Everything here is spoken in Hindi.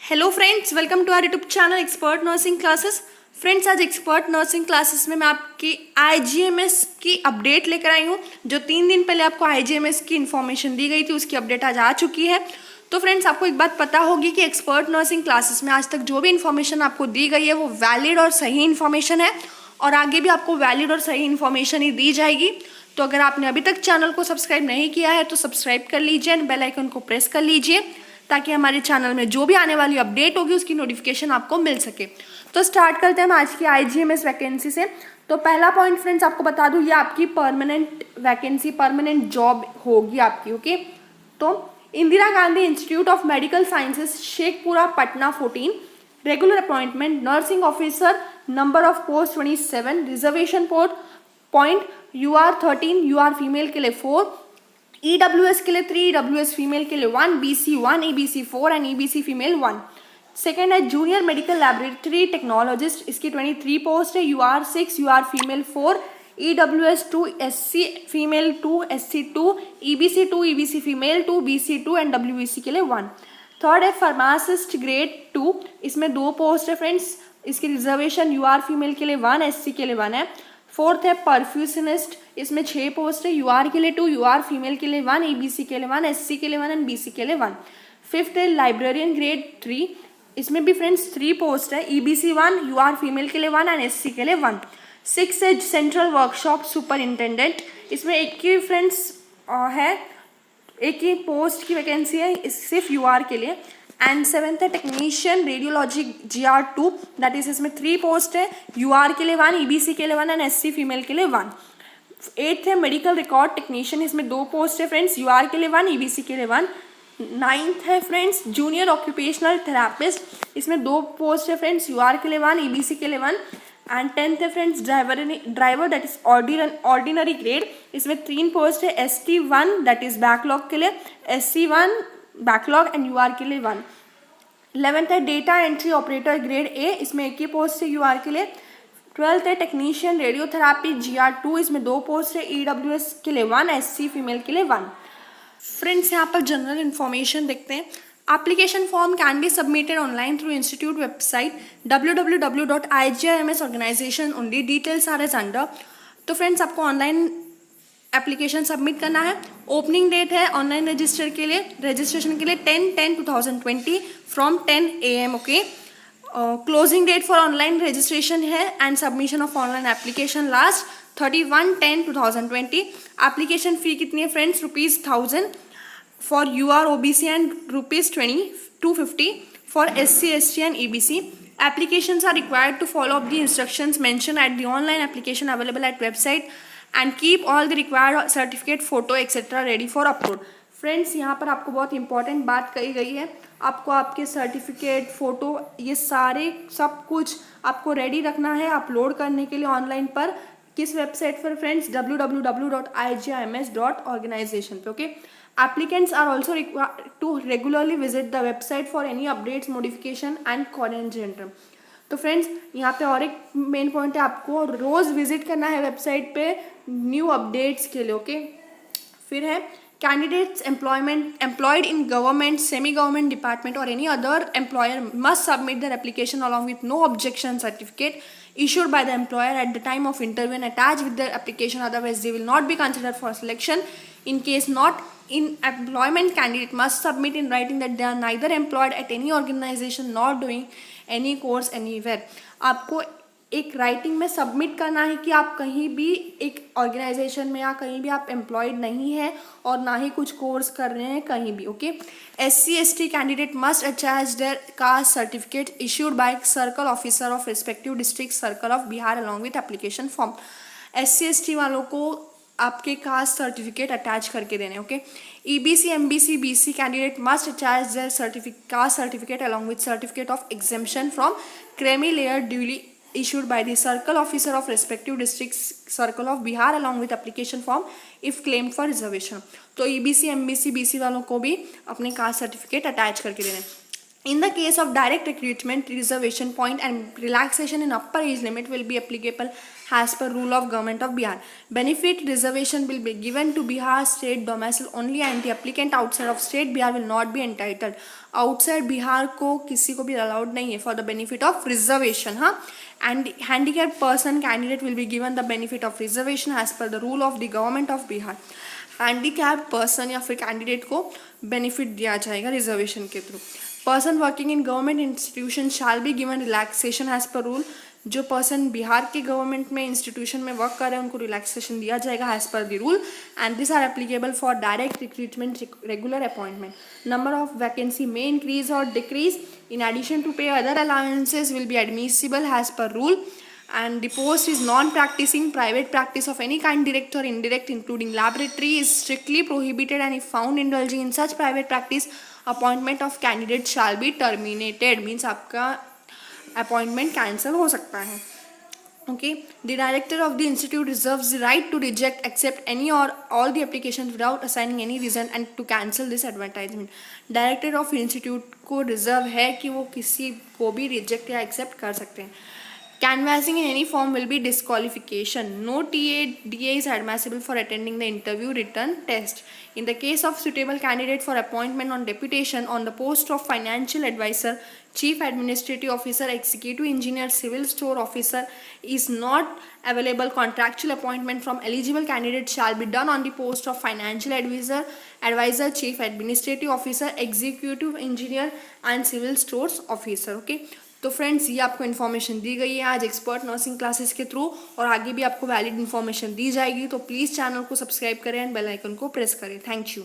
Hello friends, welcome to our YouTube channel expert nursing classes. Friends, आज एक्सपर्ट नर्सिंग क्लासेस में मैं आपकी आईजीएमएस की अपडेट लेकर आई हूँ। जो 3 दिन पहले आपको आईजीएमएस की इन्फॉर्मेशन दी गई थी, उसकी अपडेट आज आ चुकी है। तो फ्रेंड्स, आपको एक बात पता होगी कि एक्सपर्ट नर्सिंग क्लासेस में आज तक जो भी इन्फॉर्मेशन आपको दी गई है वो वैलिड और सही इन्फॉर्मेशन है, और आगे भी आपको वैलिड और सही इन्फॉर्मेशन ही दी जाएगी। तो अगर आपने अभी तक चैनल को सब्सक्राइब नहीं किया है तो सब्सक्राइब कर लीजिए एंड बेल आइकन को प्रेस कर लीजिए, ताकि हमारे चैनल में जो भी आने वाली अपडेट होगी उसकी नोटिफिकेशन आपको मिल सके। तो स्टार्ट करते हैं हम आज की आईजीएमएस वैकेंसी से। तो पहला पॉइंट फ्रेंड्स आपको बता दूं, ये आपकी परमानेंट वैकेंसी, परमानेंट जॉब होगी आपकी। ओके, तो Indira Gandhi institute of medical sciences, Sheikhpura, Patna 14, regular appointment nursing officer, number of post 27, reservation point UR 13, UR female के लिए 4, EWS के लिए 3, EWS फीमेल के लिए 1, BC 1, EBC 4 and EBC female 1। Second है जूनियर मेडिकल लैबोरेटरी टेक्नोलॉजिस्ट, इसकी 23 पोस्ट है, UR 6, UR female 4, EWS 2, SC female 2, SC 2, EBC 2, EBC female 2, BC 2 and WBC के लिए 1। थर्ड है फार्मासिस्ट ग्रेड 2, इसमें 2 पोस्ट है फ्रेंड्स, इसकी रिजर्वेशन UR फीमेल के लिए 1, SC के लिए 1 है। फोर्थ है परफ्यूशनिस्ट, इसमें 6 पोस्ट है, UR के लिए 2, UR फीमेल के लिए 1, EBC के लिए 1, SC के लिए 1 एंड BC के लिए 1। फिफ्थ है लाइब्रेरियन ग्रेड 3, इसमें भी फ्रेंड्स 3 पोस्ट है, EBC 1, UR फीमेल के लिए 1 एंड SC के लिए 1। सिक्स है सेंट्रल वर्कशॉप सुपरिंटेंडेंट, इसमें एक ही फ्रेंड्स है, एक ही पोस्ट की वैकेंसी है सिर्फ UR के लिए। एंड सेवेंथ है technician radiology GR 2, that is इसमें 3 पोस्ट है, UR के लिए 1, EBC के लिए 1 एंड SC फीमेल के लिए 1। एट्थ है मेडिकल रिकॉर्ड टेक्नीशियन, इसमें 2 पोस्ट है फ्रेंड्स, UR के लिए 1, EBC के लिए 1। नाइन्थ है फ्रेंड्स जूनियर ऑक्यूपेशनल थेरापिस्ट, इसमें 2 पोस्ट है फ्रेंड्स, UR के लिए 1, EBC के लिए 1। एंड टेंथ है friends driver that is ordinary grade, इसमें 3 पोस्ट है, ST 1 दैट इज बैकलॉग के लिए, SC 1 बैकलॉग एंड UR के लिए 1। 11th है data entry operator grade A, इसमें 1 ही पोस्ट है, UR के लिए। 12th है टेक्नीशियन रेडियोथेरापी GR 2, इसमें 2 पोस्ट है, EWS के लिए 1, SC फीमेल के लिए 1। फ्रेंड्स, यहाँ पर जनरल इन्फॉर्मेशन देखते हैं। Application form can be submitted online through institute website www.igms only, details are as under. तो फ्रेंड्स, आपको ऑनलाइन एप्लीकेशन सबमिट करना है। ओपनिंग डेट है ऑनलाइन रजिस्ट्रेशन के लिए 10/10/2020 from 10 AM। Okay, closing date for online registration है and submission of online application last 31/10/2020। Application fee कितनी है friends? ₹1000 for UR OBC and ₹250 for SC ST and EBC। Applications are required to follow up the instructions mentioned at the online application available at website and keep all the required certificate, photo etc. ready for upload। Friends, यहाँ पर आपको बहुत इंपॉर्टेंट बात कही गई है, आपको आपके सर्टिफिकेट, फोटो, ये सारे सब कुछ आपको रेडी रखना है अपलोड करने के लिए ऑनलाइन पर। किस वेबसाइट पर फ्रेंड्स? www.igms.organization पे। Okay, applicants are also required to regularly visit the website for any updates, modification and correction। तो फ्रेंड्स, यहाँ पे और एक मेन पॉइंट है, आपको रोज़ विजिट करना है वेबसाइट पे न्यू अपडेट्स के लिए। ओके, फिर है candidates employed in government, semi government department और any other employer must submit their application along with no objection certificate issued by the employer at the time of interview and attached with their application, otherwise they will not be considered for selection। In case not in employment, candidate must submit in writing that they are neither employed at any organization nor doing any course anywhere। आपको एक राइटिंग में सबमिट करना है कि आप कहीं भी एक ऑर्गेनाइजेशन में या कहीं भी आप एम्प्लॉयड नहीं है और ना ही कुछ कोर्स कर रहे हैं कहीं भी। Okay, SC ST candidate must attach their caste certificate issued by circle officer of respective district circle of Bihar along with application form. SC ST वालों को आपके कास्ट सर्टिफिकेट अटैच करके देने। Okay, EBC MBC BC candidate must attach their caste certificate along with certificate of exemption from creamy layer duly issued by the circle officer of respective districts circle of Bihar along with application form if claimed for reservation। तो EBC MBC BC वालों को भी अपने कास्ट सर्टिफिकेट अटैच करके देने। In the case of direct recruitment, reservation point and relaxation in upper age limit will be applicable as per rule of Government of Bihar. Benefit reservation will be given to Bihar state domicile only and the applicant outside of state Bihar will not be entitled. Outside Bihar को किसी को भी allowed नहीं है for the benefit of reservation, हाँ. And handicapped person candidate will be given the benefit of reservation as per the rule of the Government of Bihar. Handicapped person या फिर कैंडिडेट को बेनिफिट दिया जाएगा रिजर्वेशन के through. Person working in government institution shall be given relaxation as per rule. जो पर्सन बिहार के गवर्नमेंट में इंस्टीट्यूशन में वर्क कर रहे हैं उनको रिलैक्सेशन दिया जाएगा as per the rule and this are applicable for direct recruitment regular appointment. Number of vacancy may increase और decrease in addition to pay other allowances will be admissible as per rule. And the post is non-practicing private practice of any kind, direct or indirect, including laboratory, is strictly prohibited, and if found indulging in such private practice, appointment of candidate shall be terminated. Means आपका appointment cancel हो सकता है. Okay, the director of the institute reserves the right to reject, accept any or all the applications without assigning any reason and to cancel this advertisement. Director of institute को reserve है कि वो किसी को भी reject या accept कर सकते हैं. Canvassing in any form will be disqualification. No DA is admissible for attending the interview written test. In the case of suitable candidate for appointment on deputation on the post of financial advisor, chief administrative officer, executive engineer, civil store officer is not available, contractual appointment from eligible candidate shall be done on the post of financial advisor, chief administrative officer, executive engineer and civil stores officer. Okay, तो फ्रेंड्स ये आपको इन्फॉर्मेशन दी गई है आज एक्सपर्ट नर्सिंग क्लासेस के थ्रू और आगे भी आपको वैलिड इन्फॉर्मेशन दी जाएगी. तो प्लीज़ चैनल को सब्सक्राइब करें एंड बेल आइकन को प्रेस करें. Thank you.